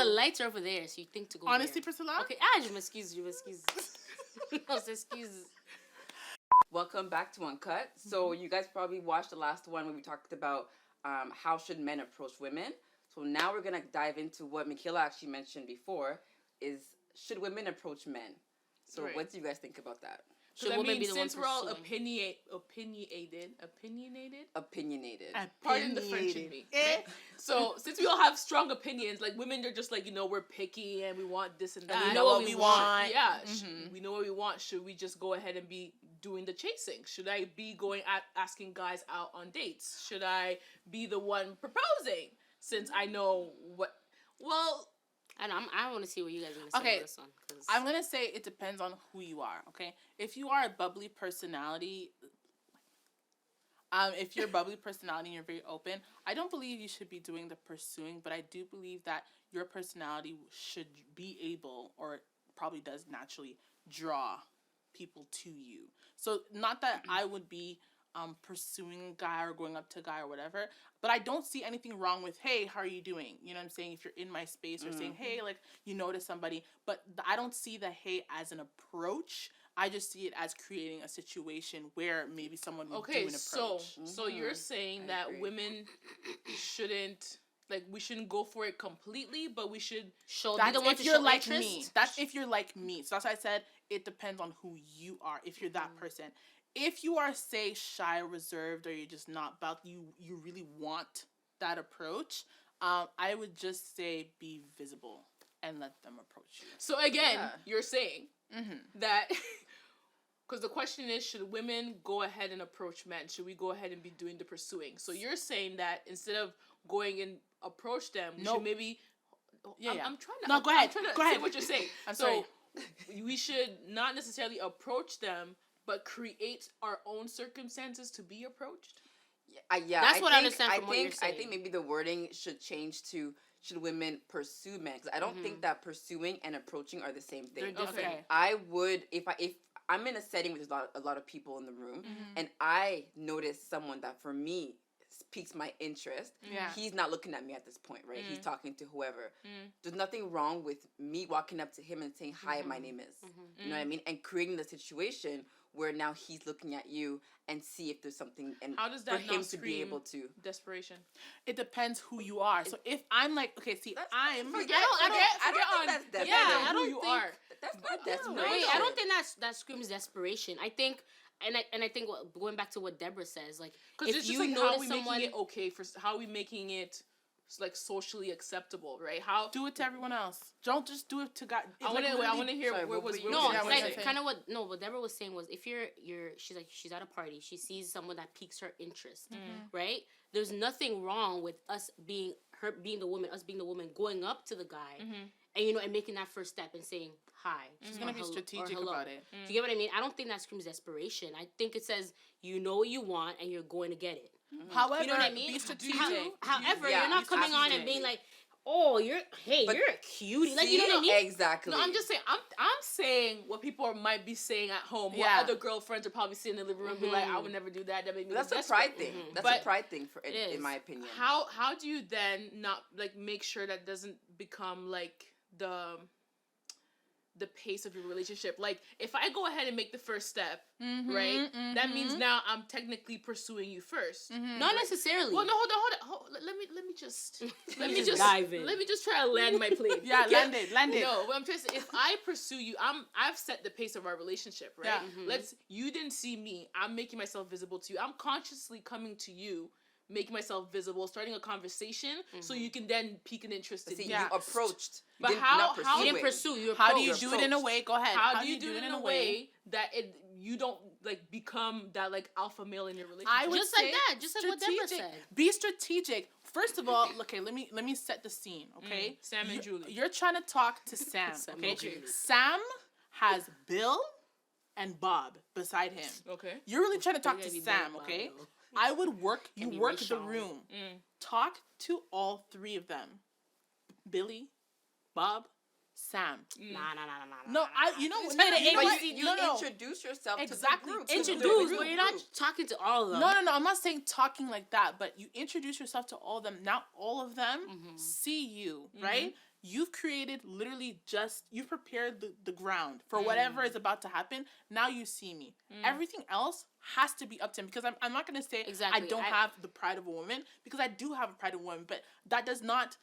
the lights are over there, so you think to go Honestly, there. Priscilla? Okay, excuse. No, excuse. Welcome back to UnCut. So you guys probably watched the last one where we talked about how should men approach women. So now we're gonna dive into what Michaela actually mentioned before: is should women approach men? So Right. what do you guys think about that? Should women be the one since we're all pursuing? opinionated. Opinionated. Pardon the French in me. So since we all have strong opinions, like women are just like, we're picky and we want this and that. And we know what we want. Yeah, we know what we want. Should we just go ahead and be doing the chasing? Should I be going at asking guys out on dates? Should I be the one proposing? Since I know what. Well, I want to see what you guys are going to say Okay, about this one. I'm going to say it depends on who you are, okay? If you are a bubbly personality, if you're a bubbly personality and you're very open, I don't believe you should be doing the pursuing, but I do believe that your personality should be able, or probably does naturally, draw people to you. So not that I would be pursuing a guy or going up to a guy or whatever, but I don't see anything wrong with, hey, how are you doing? You know what I'm saying? If you're in my space or saying, hey, like, you notice somebody, but I don't see the hey as an approach. I just see it as creating a situation where maybe someone would do an approach. So you're saying that women shouldn't, like, we shouldn't go for it completely, but we should show that's the one if to you're show like interest. me. That's if you're like me. So that's why I said it depends on who you are. If you're that person. If you are, say, shy or reserved, or you're just not about, you really want that approach, I would just say be visible and let them approach you. So again, you're saying that, because the question is, should women go ahead and approach men? Should we go ahead and be doing the pursuing? So you're saying that instead of going and approach them, we should maybe... I'm trying to... No, go ahead. I'm trying to go ahead. say what you're saying. I'm sorry. We should not necessarily approach them, but create our own circumstances to be approached? That's what I understand from what you're saying. I think maybe the wording should change to should women pursue men, because I don't think that pursuing and approaching are the same thing. They're different. Okay. I would if I'm in a setting where there's a lot of people in the room and I notice someone that for me piques my interest. He's not looking at me at this point, right? He's talking to whoever. There's nothing wrong with me walking up to him and saying, hi, my name is. You know what I mean? And creating the situation where now he's looking at you and see if there's something, and how does that for him to be able to. Desperation. It depends who you are. So if I'm like, okay, see, I don't think that's I don't who you think are. That's not desperation. Wait, I don't think that screams desperation. I think, and I think going back to what Deborah says, like, Because if it's just you like notice how we someone, making it okay for how we making it like socially acceptable, right? How do it to everyone else. Don't just do it to God. I want to hear where was no, Deborah like saying? kind of what Deborah was saying was, if she's at a party, she sees someone that piques her interest, right? There's nothing wrong with us being the woman going up to the guy and and making that first step and saying hi. She's gonna be strategic about it. Do you get what I mean? I don't think that screams desperation. I think it says you know what you want and you're going to get it. However, you know what I mean? be strategic. However, you're not coming on and being like, oh, you're a cutie. Like, you know what I mean? Exactly. No, I'm just saying, I'm saying what people might be saying at home. What other girlfriends are probably sitting in the living room and be like, I would never do that. That made me That's look a pride desperate. thing. That's a pride thing, in my opinion. How do you then not, like, make sure that doesn't become, like, the pace of your relationship? Like, if I go ahead and make the first step, right, that means now I'm technically pursuing you first. Not necessarily. Well, no, hold on. Let me just dive in. Let me just try to land my plane. Land it. No, but I'm just, if I pursue you, I've set the pace of our relationship, right? You didn't see me. I'm making myself visible to you. I'm consciously coming to you, making myself visible, starting a conversation, so you can then pique an interest in me. You approached. But you didn't pursue? You how do you do it in a way? Go ahead. How do you do it in a way that you don't like become that like alpha male in your relationship? I would just say like that. Just like what Deborah said. Be strategic. First of all, okay, let me set the scene. Okay, Sam and Julie. You're trying to talk to Sam. Okay, Sam has Bill and Bob beside him. Okay, you're really trying to talk to Sam. Okay. I would work the room. Talk to all three of them. Billy, Bob, Sam. Nah. No, you introduce yourself to the group. Introduce, but you're not talking to all of them. No, I'm not saying talking like that, but you introduce yourself to all of them. Now all of them see you, right? you've created literally you've prepared the ground for whatever is about to happen. Now you see me. Everything else has to be up to him, because I'm not going to say Exactly. I don't have the pride of a woman, because I do have a pride of a woman, but that does not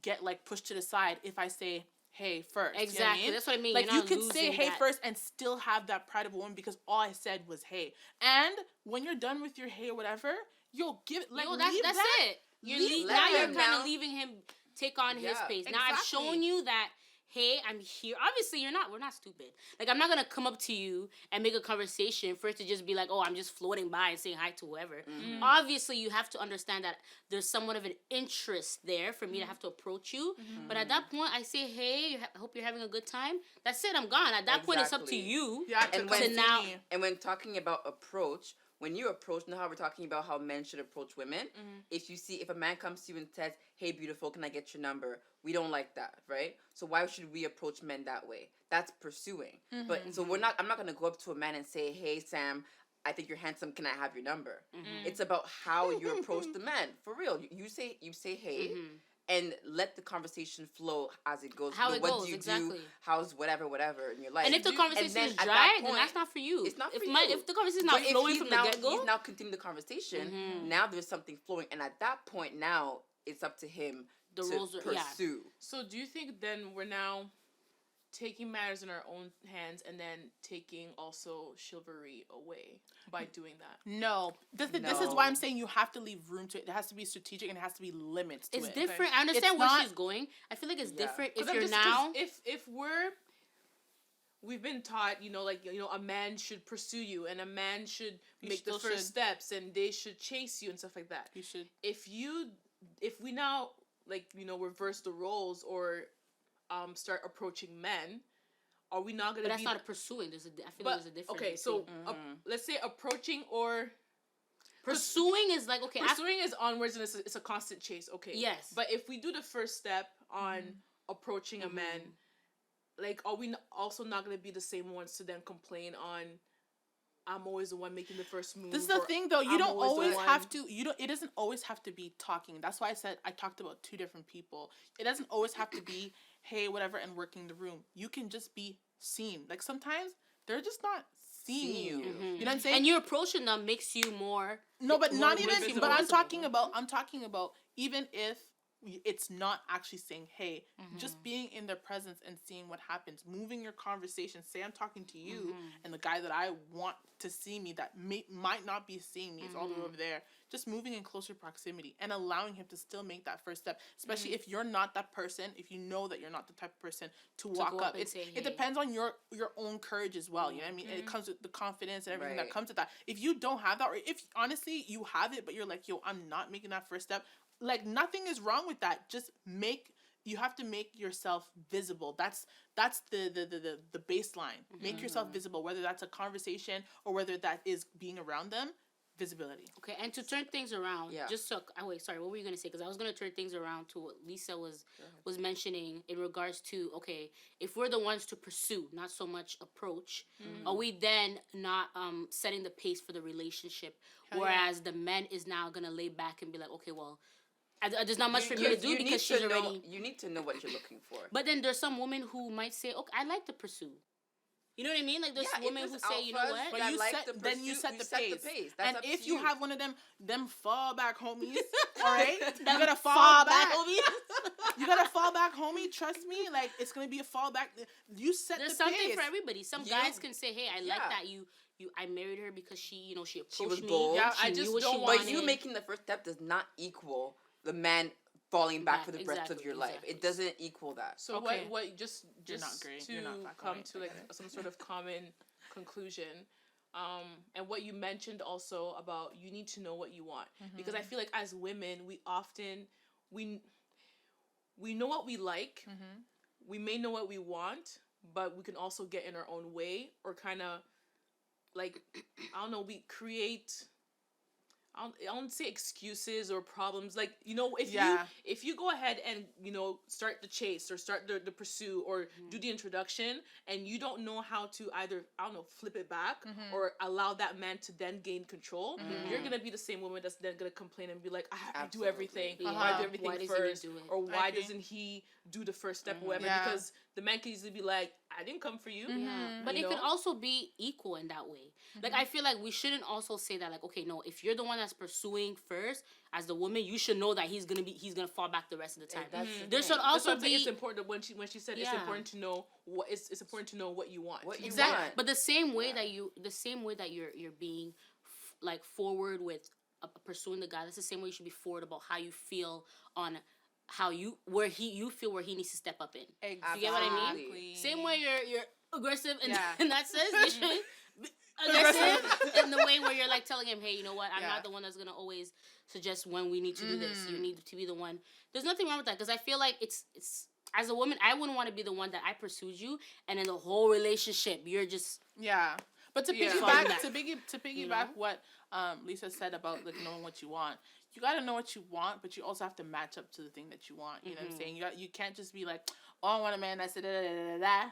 get like pushed to the side if I say hey first. Exactly. You know what I mean? That's what I mean. Like, You're you not could say losing hey that. first and still have that pride of a woman, because all I said was hey. And when you're done with your hey or whatever, you'll give it, like, That's leave that's that. it. Leave Now you're him kind now. of leaving him take on his Yeah, space. Now I've exactly. shown you that, hey, I'm here. Obviously, we're not stupid. Like, I'm not going to come up to you and make a conversation for it to just be like, oh, I'm just floating by and saying hi to whoever. Obviously, you have to understand that there's somewhat of an interest there for me to have to approach you. But at that point, I say, hey, I hope you're having a good time. That's it. I'm gone. At that point, it's up to Exactly. you. Yeah, And to when now- continue. And when talking about approach, when you approach, now how we're talking about how men should approach women, if a man comes to you and says, hey, beautiful, can I get your number? We don't like that, right? So why should we approach men that way? That's pursuing. But so I'm not going to go up to a man and say, hey, Sam, I think you're handsome, can I have your number? It's about how you approach the man. For real. You say hey, and let the conversation flow as it goes. How it what goes, do you exactly. do? How's whatever in your life? And if the conversation then is at dry, that then point, that's not for you. It's not for if you. If the conversation is not But if flowing he's from now, the get-go, he's now continuing the conversation. Now there's something flowing, and at that point, now it's up to him The to rules are- yeah. pursue. So do you think then we're now taking matters in our own hands and then taking also chivalry away by doing that? No. This is why I'm saying you have to leave room to it. It has to be strategic, and it has to be limits to it's it. different. I understand It's where not- she's going. I feel like it's Yeah. different 'Cause if I'm you're just- 'cause now. if we've been taught, a man should pursue you and a man should make the still first should. steps and they should chase you and stuff like that. You should. If we now reverse the roles or start approaching men, are we not gonna But that's be not a pursuing. I feel like there's a difference. okay, so between- let's say approaching or pursuing is like, okay, pursuing is onwards and it's a constant chase. Okay. Yes. But if we do the first step on approaching a man, like, are we also not gonna be the same ones to then complain on? I'm always the one making the first move. This is the or thing, though. You I'm don't always the have one- to. It doesn't always have to be talking. That's why I said I talked about two different people. It doesn't always have to be hey, whatever, and working the room. You can just be seen. Like, sometimes they're just not seeing you. You know what I'm saying? and you approaching them makes you more. No, but more not even. visible. But I'm talking about even if it's not actually saying hey, just being in their presence and seeing what happens, moving your conversation. Say I'm talking to you, and the guy that I want to see me that might not be seeing me is all the way over there. Just moving in closer proximity and allowing him to still make that first step, especially if you're not that person. If you know that you're not the type of person to walk go up, up and it say, it "Hey." depends on your own courage as well. You know what I mean? It comes with the confidence and everything that Right. comes with that. If you don't have that, or if honestly you have it, but you're like, yo, I'm not making that first step. Like, nothing is wrong with that. Just you have to make yourself visible. That's the baseline. Make yourself visible, whether that's a conversation or whether that is being around them. Visibility. Okay, and to turn things around, Yeah. just so wait, sorry, what were you gonna say? Because I was gonna turn things around to what Lisa was mentioning in regards to, okay, if we're the ones to pursue, not so much approach, are we then not setting the pace for the relationship? Whereas the men is now gonna lay back and be like, okay, well, there's not much for me to do because she's already. You need to know what you're looking for. But then there's some women who might say, okay, I like to pursue. You know what I mean? Like, there's Yeah, if women there's who say, you know alphas, what? But that you like set the then you pursuit, set you the set the pace. pace. That's And up if to you you. have one of them fall back homies, all right, you Them gotta fall back. You gotta fall back, homie. Trust me, like, it's gonna be a fall back. You set There's the something pace. for everybody. Some You- guys can say, "Hey, I like Yeah. that you. I married her because she approached She was me. bold. Yeah, She I knew just what don't she want- But you wanted." making the first step does not equal the man falling back Back, for the rest of exactly, your life. exactly. It doesn't equal that. So Okay. what just You're not great. to You're not black and come white. to I like get it. some sort of common conclusion, and what you mentioned also about you need to know what you want, because I feel like as women we often we know what we like, we may know what we want, but we can also get in our own way or kind of like I don't know, we create I don't say excuses or problems. Like, you know, Yeah. if you go ahead and, you know, start the chase or start the pursuit or do the introduction and you don't know how to either, I don't know, flip it back or allow that man to then gain control, you're going to be the same woman that's then going to complain and be like, I have to do everything. Yeah. I do everything Why doesn't he first. do it? Or why agree. doesn't he do the first step or whatever? Yeah. Because the man can easily be like, I didn't come for you. Yeah, but You it could know? also be equal in that way. Like, I feel like we shouldn't also say that, like, okay, no, if you're the one that's pursuing first as the woman, you should know that he's gonna fall back the rest of the time. That's the There thing. should That's also why I'm saying be it's important when she said it's Yeah. important to know what it's important to know what you want. What you exactly. want. But the same way that you're being like forward with pursuing the guy, that's the same way you should be forward about how you feel on how you feel he needs to step up in. Exactly. You get what I mean? Same way you're aggressive in, Yeah. in that sense. You should be aggressive in the way where you're like telling him, hey, you know what? I'm not the one that's gonna always suggest when we need to do this. You need to be the one. There's nothing wrong with that because I feel like it's as a woman, I wouldn't want to be the one that I pursued you, and in the whole relationship, you're just Yeah. But to Yeah. piggyback Falling to piggyback You know? what Lisa said about like knowing what you want, you gotta know what you want, but you also have to match up to the thing that you want. You know what I'm saying? You can't just be like, oh, I want a man that's da da da da da,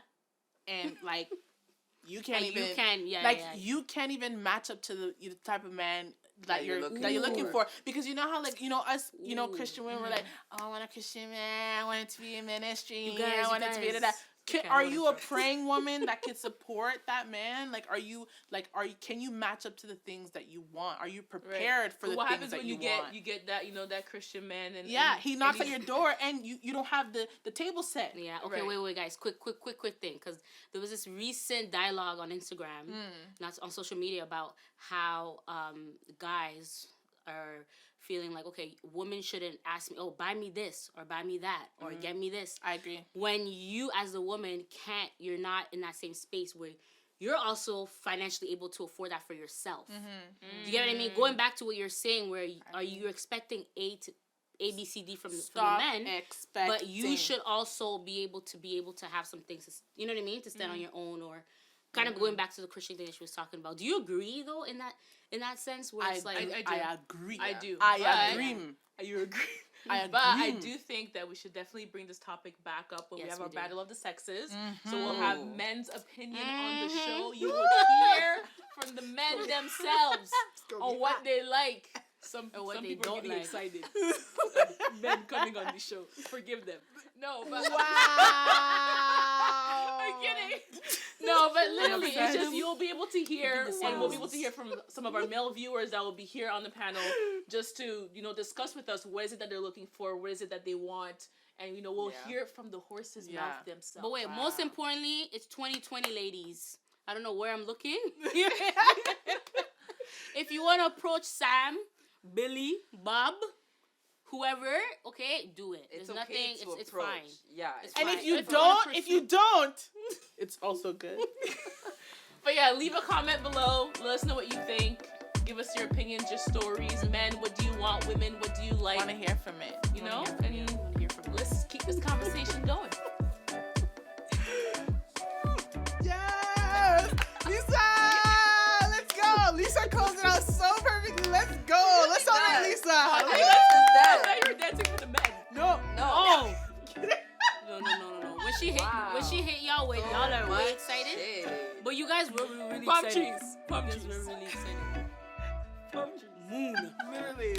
and like you can't and even you can't even match up to the type of man that you're looking for, because you know how like us Christian women were like, oh, I want a Christian man, I want it to be in ministry, I want it to be da da. Are you a praying woman that can support that man? Like, can you match up to the things that you want? Are you prepared for the what things happens that when you want? you get that that Christian man and He knocks at your door and you don't have the table set. Yeah. Okay. Right. Wait, guys. Quick thing, because there was this recent dialogue on Instagram, not on social media, about how guys are feeling like, okay, women shouldn't ask me, oh, buy me this or buy me that or get me this. I agree. When you as a woman you're not in that same space where you're also financially able to afford that for yourself. You get what I mean? Going back to what you're saying, where are you expecting A, B, C, D from the men, but you should also be able to have some things, you know what I mean, to stand on your own, or kind of going back to the Christian thing that she was talking about. Do you agree though in that sense where it's like I agree. I do. I agree. You agree? I But I agree. do think that we should definitely bring this topic back up when we Yes, have we our do. battle of the sexes. So we'll have Ooh. men's opinion on the show. You will hear from the men themselves on what they like. Some what they people are don't getting like. excited. Men coming on the show. Forgive them. No, but I'm kidding. No, but literally, it's just you'll be able to hear, and we'll be able to hear from some of our male viewers that will be here on the panel, just to discuss with us what is it that they're looking for, what is it that they want, and we'll hear it from the horse's mouth themselves. But wait, most importantly, it's 2020, ladies. I don't know where I'm looking. If you want to approach Sam, Billy, Bob, whoever, okay, do it. It's There's nothing. okay to It's approach. fine. Yeah. It's And fine. if you If don't, it's also good. But yeah, leave a comment below. Let us know what you think. Give us your opinions, your stories. Men, what do you want? Women, what do you like? Want to hear from it? And let's keep this conversation going. Yes, Lisa, let's go. Lisa closed it out so perfectly. Let's go. Let's celebrate Lisa. I thought you were dancing for the men. No. Oh. No. When she hit y'all with, y'all are way excited. Shit. But you guys were really Palm excited. trees. Palm You guys trees. were really excited. Moon. Literally.